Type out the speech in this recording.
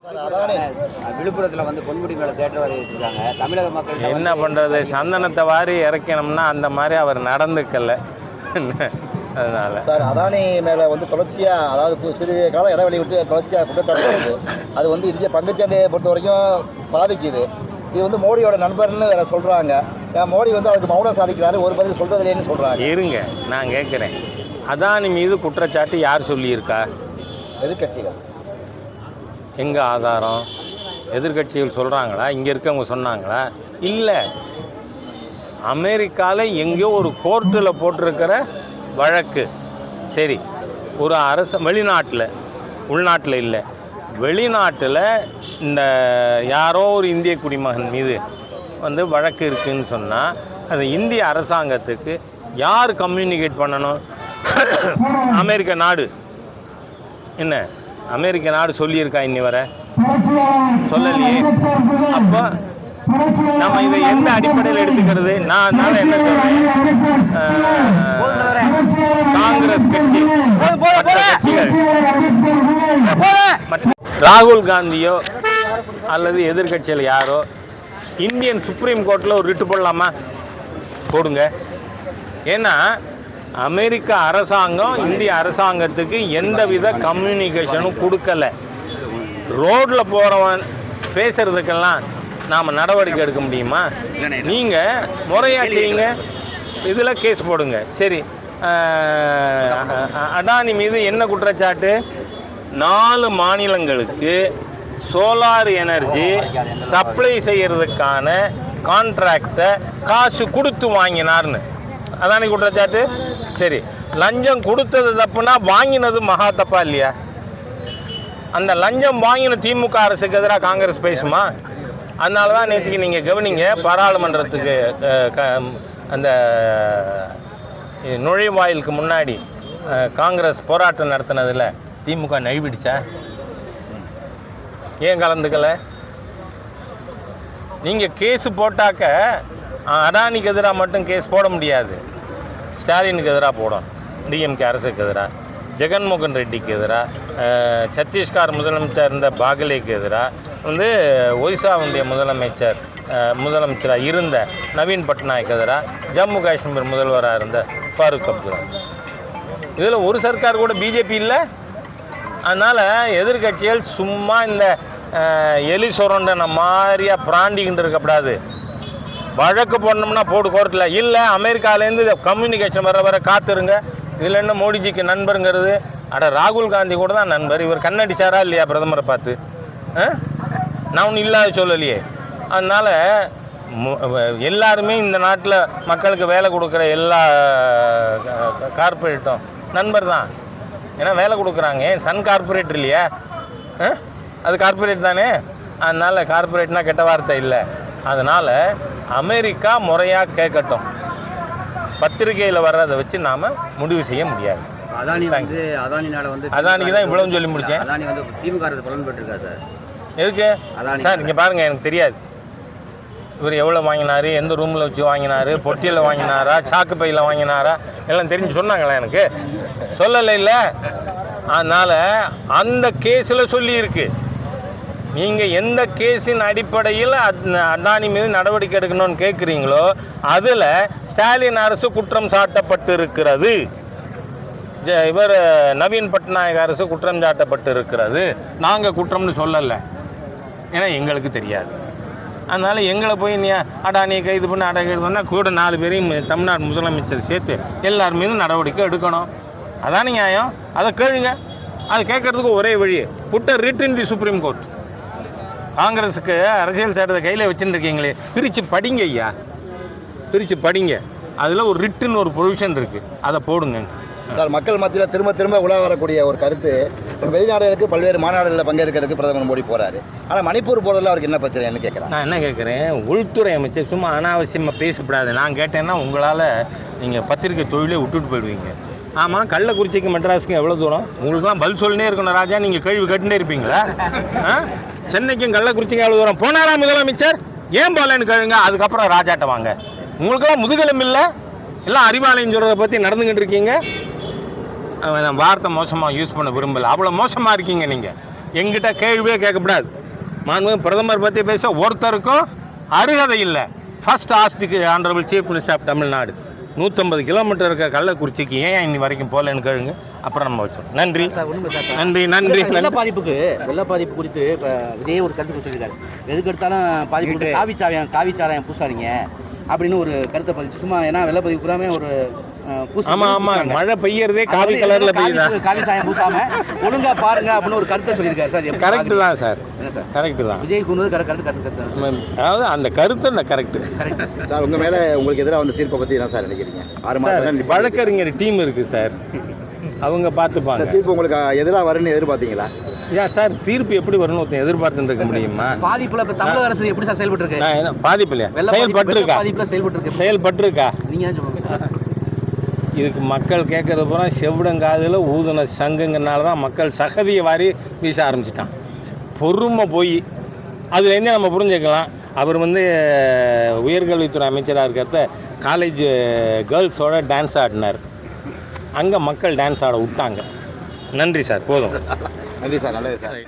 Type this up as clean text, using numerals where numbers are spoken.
விழுப்புரத்தில் வந்து பொன்முடி மேலே தேட்டர் வரை வச்சுருக்காங்க. தமிழக மக்கள் என்ன பண்ணுறது? சந்தனத்தை வாரி இறக்கணும்னா அந்த மாதிரி அவர் நடந்துக்கல. அதனால் சார் அதானி மேலே வந்து தொடர்ச்சியாக, அதாவது சிறிய கால இடைவெளி விட்டு தொடர்ச்சியாக குற்றச்சாட்டு வருது. அது வந்து இந்திய பங்குச்சந்தையை பொறுத்த வரைக்கும் பாதிக்குது. இது வந்து மோடியோட நண்பர்னு வேறு சொல்கிறாங்க. மோடி வந்து அதுக்கு மௌனம் சாதிக்கிறாரு, ஒரு பதில் சொல்கிறது இல்லைன்னு சொல்கிறாங்க. இருங்க, நான் கேட்குறேன், அதானி மீது குற்றச்சாட்டு யார் சொல்லியிருக்கா? எதிர்கட்சிகள். எங்கே ஆதாரம்? எதிர்கட்சிகள் சொல்கிறாங்களா? இங்கே இருக்கவங்க சொன்னாங்களா? இல்லை, அமெரிக்காவில் எங்கேயோ ஒரு கோர்ட்டில் போட்டிருக்கிற வழக்கு. சரி, ஒரு வெளிநாட்டில், உள்நாட்டில் இல்லை, வெளிநாட்டில் இந்த யாரோ ஒரு இந்திய குடிமகன் மீது வந்து வழக்கு இருக்குதுன்னு சொன்னால் அது இந்திய அரசாங்கத்துக்கு யார் கம்யூனிகேட் பண்ணணும்? அமெரிக்க நாடு. என்ன அமெரிக்க நாடு சொல்லியிருக்கா? இன்னி வர சொல்லலையே. அப்போ நம்ம இதை எந்த அடிப்படையில் எடுத்துக்கிறது? நான் அதனால் என்ன சொல்கிறேன், காங்கிரஸ் கட்சி கட்சிகள் ராகுல் காந்தியோ அல்லது எதிர்கட்சியில் யாரோ இந்தியன் சுப்ரீம் கோர்ட்டில் ஒரு ரிட்டு போடலாமா? போடுங்க. ஏன்னா அமெரிக்க அரசாங்கம் இந்திய அரசாங்கத்துக்கு எந்தவித கம்யூனிகேஷனும் கொடுக்கலை. ரோட்டில் போகிறவன் பேசுகிறதுக்கெல்லாம் நாம் நடவடிக்கை எடுக்க முடியுமா? நீங்கள் முறையாக செய்யுங்க, இதில் கேஸ் போடுங்க. சரி, அடானி மீது என்ன குற்றச்சாட்டு? 4 மாநிலங்களுக்கு சோலார் எனர்ஜி சப்ளை செய்கிறதுக்கான கான்ட்ராக்டை காசு கொடுத்து வாங்கினார்னு அதானி குற்றச்சாட்டு. சரி, லஞ்சம் கொடுத்தது தப்புனா வாங்கினது மகா தப்பா இல்லையா? அந்த லஞ்சம் வாங்கின திமுக அரசுக்கு எதிராக காங்கிரஸ் பேசுமா? அதனால தான் நேற்றுக்கு நீங்கள் கவனிங்க, பாராளுமன்றத்துக்கு அந்த நுழைவாயிலுக்கு முன்னாடி காங்கிரஸ் போராட்டம் நடத்தினதில் திமுக நழுவிடுச்சா? ஏன் கலந்துக்கலை? நீங்கள் கேஸு போட்டாக்க அடானிக்கு எதிராக மட்டும் கேஸ் போட முடியாது, ஸ்டாலினுக்கு எதிராக போடும், டிஎம்கே அரசுக்கு எதிராக, ஜெகன்மோகன் ரெட்டிக்கு எதிராக, சத்தீஸ்கர் முதலமைச்சர் இருந்த பாகலேக்கு எதிராக, வந்து ஒய்சாவுடைய முதலமைச்சராக இருந்த நவீன் பட்நாயக் எதிராக, ஜம்மு காஷ்மீர் முதல்வராக இருந்த ஃபாரூக் அப்துல்லா. இதில் ஒரு சர்க்கார் கூட பிஜேபி இல்லை. அதனால் எதிர்கட்சிகள் சும்மா இந்த எலி சுரண்டன மாதிரியாக பிராண்டிக்கிட்டு இருக்கக்கூடாது. வழக்கு போடணும்னா போடு கோர்ட்டில். இல்லை, அமெரிக்காவிலேருந்து கம்யூனிகேஷன் வர காத்துருங்க. இதில் என்ன மோடிஜிக்கு நண்பருங்கிறது? ராகுல் காந்தி கூட தான் நண்பர். இவர் கண்ணடிச்சாரா இல்லையா பிரதமரை பார்த்து? நான் ஒன்றும் இல்லாத சொல்லலையே. அதனால் எல்லாருமே இந்த நாட்டில் மக்களுக்கு வேலை கொடுக்குற எல்லா கார்பரேட்டும் நண்பர் தான். ஏன்னா வேலை கொடுக்குறாங்க. சன் கார்பரேட் இல்லையா? அது கார்பரேட் தானே. அதனால் கார்பரேட்னா கெட்ட வார்த்தை இல்லை. அதனால் அமெரிக்கா முறையாக கேட்கட்டும். பத்திரிகையில் வர்றதை வச்சு நாம் முடிவு செய்ய முடியாது. அதானிக்கு தான் இவ்வளவு சொல்லி முடித்தேன். அதானி வந்து திமுக அரசு பலன் பெற்றிருக்காரு சார். எதுக்கு சார்? இங்கே பாருங்கள், எனக்கு தெரியாது இவர் எவ்வளோ வாங்கினார், எந்த ரூமில் வச்சு வாங்கினார், பொட்டியில் வாங்கினாரா, சாக்கு பையில் வாங்கினாரா, எல்லாம் தெரிஞ்சு சொன்னாங்களா? எனக்கு சொல்லலை. இல்லை, அதனால் அந்த கேஸில் சொல்லியிருக்கு. நீங்கள் எந்த கேஸின் அடிப்படையில் அதானி மீது நடவடிக்கை எடுக்கணும்னு கேட்குறீங்களோ அதில் ஸ்டாலின் அரசு குற்றம் சாட்டப்பட்டு இருக்கிறது. இவர் நவீன் பட்நாயக் அரசு குற்றம் சாட்டப்பட்டு இருக்கிறது. நாங்கள் குற்றம்னு சொல்லலை, ஏன்னா எங்களுக்கு தெரியாது. அதனால் எங்களை போய் நீ அடானியை கைது பண்ணி அடகு பண்ணால் கூட 4 பேரையும் தமிழ்நாடு முதலமைச்சர் சேர்த்து எல்லார் மீதும் நடவடிக்கை எடுக்கணும். அதானே நியாயம். அதை கேளுங்க. அது கேட்குறதுக்கு ஒரே வழி, புட்ட writ in the supreme court. காங்கிரஸுக்கு அரசியல் சட்டத்தை கையில் வச்சுருக்கீங்களே, பிரித்து படிங்க ஐயா, பிரித்து படிங்க. அதில் ஒரு ரிட்டுன்னு ஒரு ப்ரொவிஷன் இருக்குது, அதை போடுங்க. சார், மக்கள் மத்தியில் திரும்ப திரும்ப உலா வரக்கூடிய ஒரு கருத்து, வெளிநாடுகளுக்கு பல்வேறு மாநாடுகளில் பங்கேற்கிறதுக்கு பிரதமர் மோடி போகிறாரு. ஆனால் மணிப்பூர் போகிறதுல அவருக்கு என்ன பிரச்சனைன்னு கேட்குறேன். நான் என்ன கேட்குறேன், உள்துறை அமைச்சர் சும்மா அனாவசியமாக பேசப்படாது. நான் கேட்டேன்னா உங்களால் நீங்கள் பத்திரிக்கை தொழிலே விட்டுட்டு போயிடுவீங்க. ஆமாம், கள்ளக்குறிச்சிக்கு மெட்ராஸுக்கு எவ்வளோ தூரம்? உங்களுக்குலாம் பதில் சொல்லினே இருக்கணும் ராஜா. நீங்கள் கேள்வி கேட்டுனே இருப்பீங்களா? சென்னைக்கும் கள்ளக்குறிச்சிக்கும் எவ்வளோ தூரம்? போனாரா முதலமைச்சர்? ஏன் போகலன்னு கேளுங்க. அதுக்கப்புறம் ராஜாட்ட வாங்க. உங்களுக்கெல்லாம் முதுகெலும்பு இல்லை, எல்லாம் அறிவாலயம் சொல்கிறத பற்றி நடந்துக்கிட்டு இருக்கீங்க. வார்த்தை மோசமாக யூஸ் பண்ண விரும்பலை. அவ்வளோ மோசமாக இருக்கீங்க நீங்கள். எங்கிட்ட கேள்வியே கேட்கக்கூடாது. மாண்புமிகு பிரதமர் பற்றி பேச ஒருத்தருக்கும் அருகதை இல்லை. ஃபர்ஸ்ட் ஆஸ்திக்கு honourable chief minister of Tamil Nadu 150 kilometre இருக்க கள்ளக்குறிச்சிக்கு ஏன் இன்னி வரைக்கும் போகலன்னு கேளுங்க. அப்புறம் நம்ம வச்சோம். நன்றி நன்றி நன்றி. வெள்ள பாதிப்பு குறித்து இப்போ விஜய் ஒரு கருத்து சொல்லியிருக்காரு. எதுக்கு எடுத்தாலும் பாதிப்பு காவி சாராயம் பூசாதீங்க அப்படின்னு ஒரு கருத்தை பதிச்சு சும்மா. ஏன்னா வெள்ள பாதிப்பு பூராமே ஒரு ஆமாம் மழை பெய்யறதே காவி கலரில் பெய்யுதா, காவி சாயம் பூசாம ஒழுங்கா பாருங்க அப்படின்னு ஒரு கருத்தை சொல்லியிருக்காரு சார். கரெக்டு தான் சார், கரெக்டு தான். விஜய் கொண்டு கருத்து அதாவது அந்த கருத்து கரெக்டு சார். உங்கள் மேலே உங்களுக்கு எதிராக வந்து தீர்ப்பை பற்றி என்ன சார் நினைக்கிறீங்க? 6 மாதம் வழக்கறிஞர் டீம் இருக்குது சார், அவங்க பார்த்துப்பாங்க. தீர்ப்பு உங்களுக்கு எதிராக வரும்னு எதிர்பார்த்தீங்களா? ஏன் சார் தீர்ப்பு எப்படி வரணும் ஒருத்தன் எதிர்பார்த்துட்டு இருக்க முடியுமா? பாதிப்புல இப்ப தமிழக அரசு எப்படி சார் செயல்பட்டு இருக்கு? பாதிப்புலையா செயல்பட்டுருக்கா நீங்க தான் சொல்லுங்க சார். இதுக்கு மக்கள் கேட்கறது பூரா செவிடங்காதில் ஊதுன சங்குங்கனால தான் மக்கள் சகதியை வாரி வீச ஆரம்பிச்சிட்டான். பொறுமை போய் அதுலேருந்தே நம்ம புரிஞ்சுக்கலாம். அவர் வந்து உயர்கல்வித்துறை அமைச்சராக இருக்கிறத காலேஜ் கேர்ள்ஸோட டான்ஸ் ஆடினார். அங்கே மக்கள் டான்ஸ் ஆட விட்டாங்க. நன்றி சார், போதும். நன்றி சார், நல்லது சார்.